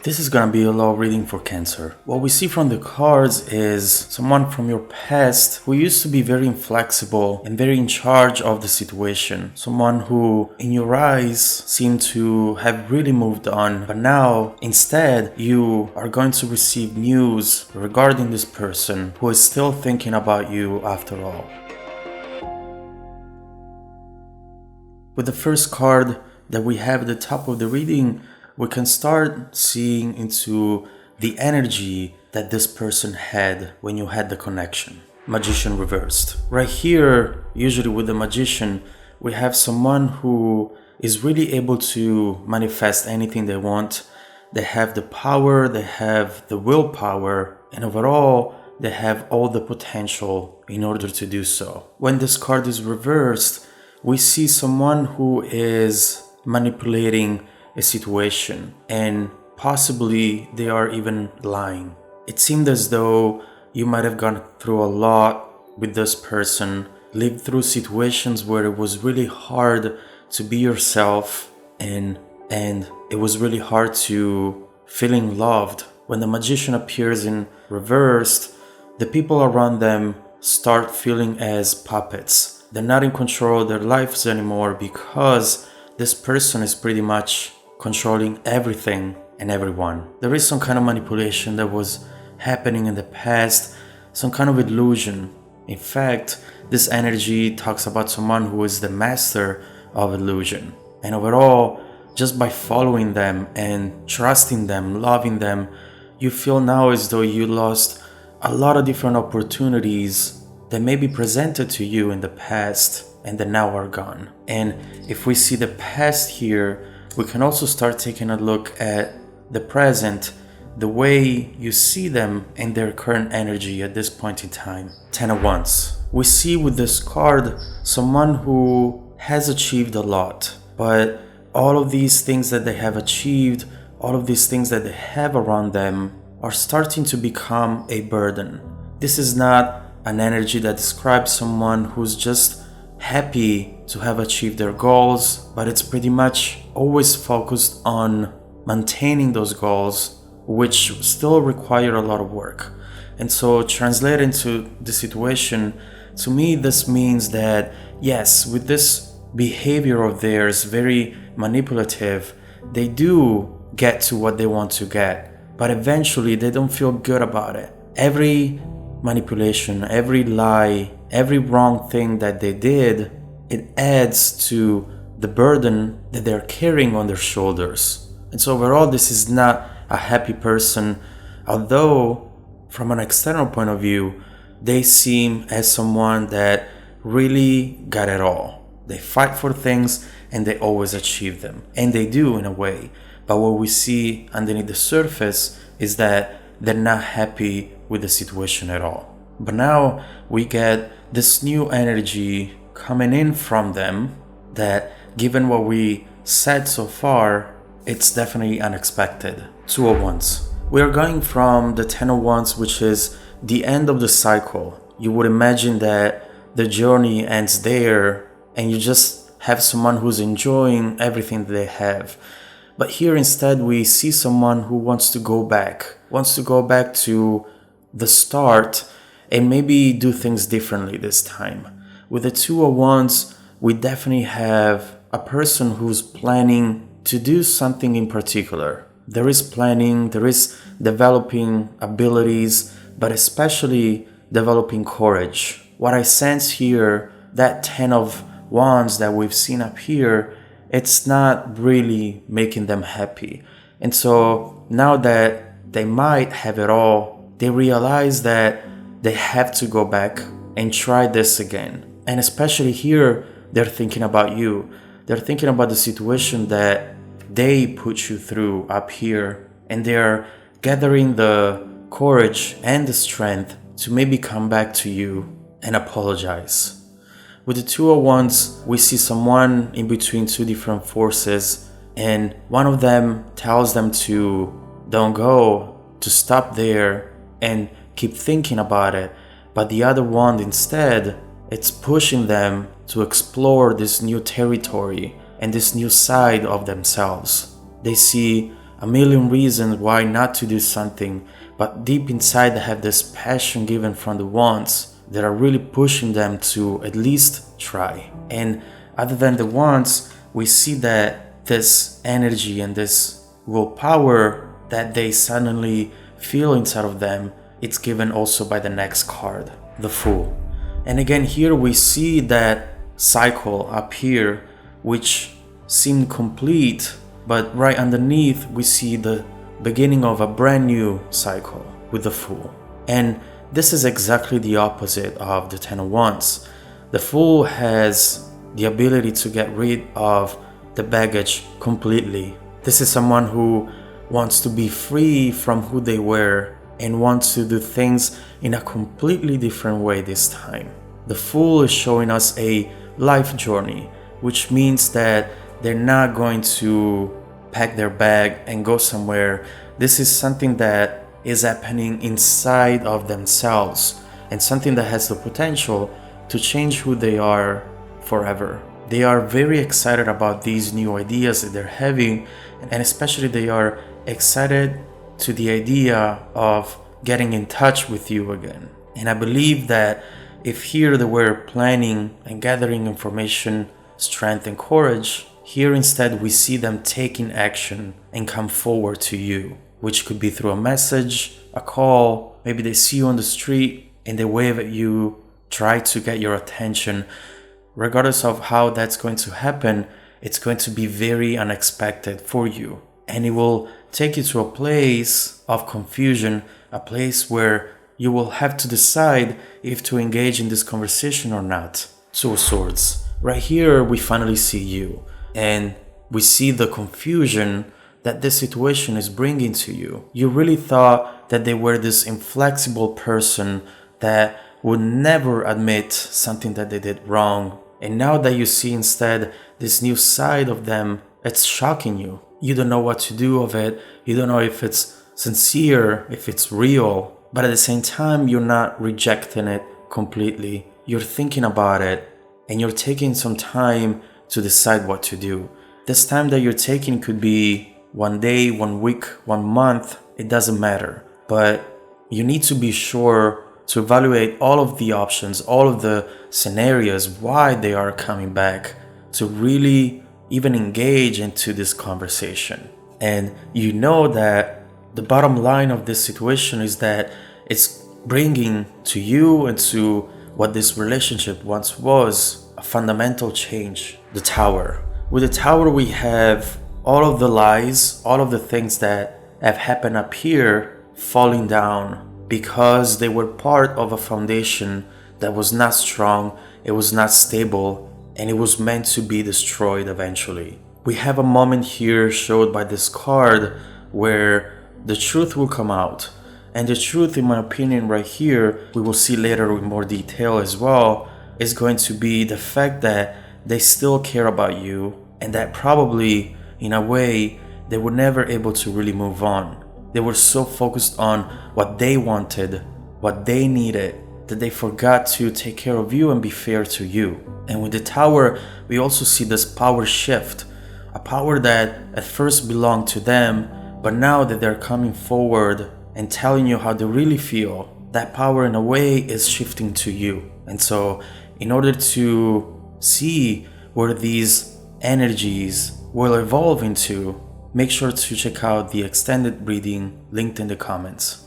This is gonna be a low reading for Cancer. What we see from the cards is someone from your past who used to be very inflexible and very in charge of the situation. Someone who, in your eyes, seemed to have really moved on, but now, instead, you are going to receive news regarding this person who is still thinking about you after all. With the first card that we have at the top of the reading, we can start seeing into the energy that this person had when you had the connection. Magician reversed. Right here, usually with the Magician, we have someone who is really able to manifest anything they want. They have the power, they have the willpower, and overall, they have all the potential in order to do so. When this card is reversed, we see someone who is manipulating a situation, and possibly they are even lying. It seemed as though you might have gone through a lot with this person, lived through situations where it was really hard to be yourself and it was really hard to feeling loved. When the Magician appears in reversed, the people around them start feeling as puppets. They're not in control of their lives anymore because this person is pretty much controlling everything and everyone. There is some kind of manipulation that was happening in the past, some kind of illusion. In fact, this energy talks about someone who is the master of illusion. And overall, just by following them and trusting them, loving them, you feel now as though you lost a lot of different opportunities that may be presented to you in the past and that now are gone. And if we see the past here, we can also start taking a look at the present, the way you see them and their current energy at this point in time. 10 of Wands. We see with this card someone who has achieved a lot, but all of these things that they have achieved, all of these things that they have around them are starting to become a burden. This is not an energy that describes someone who's just happy to have achieved their goals, but it's pretty much always focused on maintaining those goals, which still require a lot of work. And so translate into the situation, to me this means that yes, with this behavior of theirs, very manipulative, they do get to what they want to get, but eventually they don't feel good about it. Every manipulation, every lie, every wrong thing that they did, it adds to the burden that they're carrying on their shoulders. And so overall, this is not a happy person, although from an external point of view, they seem as someone that really got it all. They fight for things and they always achieve them. And they do in a way. But what we see underneath the surface is that they're not happy with the situation at all. But now we get this new energy coming in from them that, given what we said so far, it's definitely unexpected. 2 of Wands. We are going from the 10 of Wands, which is the end of the cycle. You would imagine that the journey ends there and you just have someone who's enjoying everything that they have. But here instead we see someone who wants to go back to the start and maybe do things differently this time. With the 2 of Wands, we definitely have a person who's planning to do something in particular. There is planning, there is developing abilities, but especially developing courage. What I sense here, that 10 of Wands that we've seen up here, it's not really making them happy. And so now that they might have it all, they realize that they have to go back and try this again. And especially here, they're thinking about you. They're thinking about the situation that they put you through up here. And they're gathering the courage and the strength to maybe come back to you and apologize. With the 2 of Wands, we see someone in between two different forces, and one of them tells them to don't go, to stop there and keep thinking about it. But the other one instead, it's pushing them to explore this new territory and this new side of themselves. They see a million reasons why not to do something, but deep inside they have this passion given from the wands that are really pushing them to at least try. And other than the wands, we see that this energy and this willpower that they suddenly feel inside of them, it's given also by the next card, the Fool. And again, here we see that cycle up here, which seemed complete, but right underneath we see the beginning of a brand new cycle with the Fool. And this is exactly the opposite of the Ten of Wands. The Fool has the ability to get rid of the baggage completely. This is someone who wants to be free from who they were and wants to do things in a completely different way this time. The Fool is showing us a life journey, which means that they're not going to pack their bag and go somewhere. This is something that is happening inside of themselves and something that has the potential to change who they are forever. They are very excited about these new ideas that they're having, and especially they are excited to the idea of getting in touch with you again. And I believe that if here they were planning and gathering information, strength and courage, here instead we see them taking action and come forward to you, which could be through a message, a call, maybe they see you on the street and they wave at you, try to get your attention. Regardless of how that's going to happen, it's going to be very unexpected for you. And it will take you to a place of confusion, a place where you will have to decide if to engage in this conversation or not. Two of Swords. Right here, we finally see you. And we see the confusion that this situation is bringing to you. You really thought that they were this inflexible person that would never admit something that they did wrong. And now that you see instead this new side of them, it's shocking you. You don't know what to do of it. You don't know if it's sincere, if it's real. But at the same time, you're not rejecting it completely. You're thinking about it and you're taking some time to decide what to do. This time that you're taking could be 1 day, 1 week, 1 month. It doesn't matter. But you need to be sure to evaluate all of the options, all of the scenarios, why they are coming back, to really even engage into this conversation. And you know that the bottom line of this situation is that it's bringing to you and to what this relationship once was a fundamental change. The Tower. With the Tower, we have all of the lies, all of the things that have happened up here falling down, because they were part of a foundation that was not strong, it was not stable, and it was meant to be destroyed eventually. We have a moment here showed by this card where the truth will come out. And the truth, in my opinion, right here, we will see later in more detail as well, is going to be the fact that they still care about you, and that probably, in a way, they were never able to really move on. They were so focused on what they wanted, what they needed, that they forgot to take care of you and be fair to you. And with the Tower, we also see this power shift, a power that at first belonged to them, but now that they're coming forward and telling you how they really feel, that power in a way is shifting to you. And so in order to see where these energies will evolve into, make sure to check out the extended reading linked in the comments.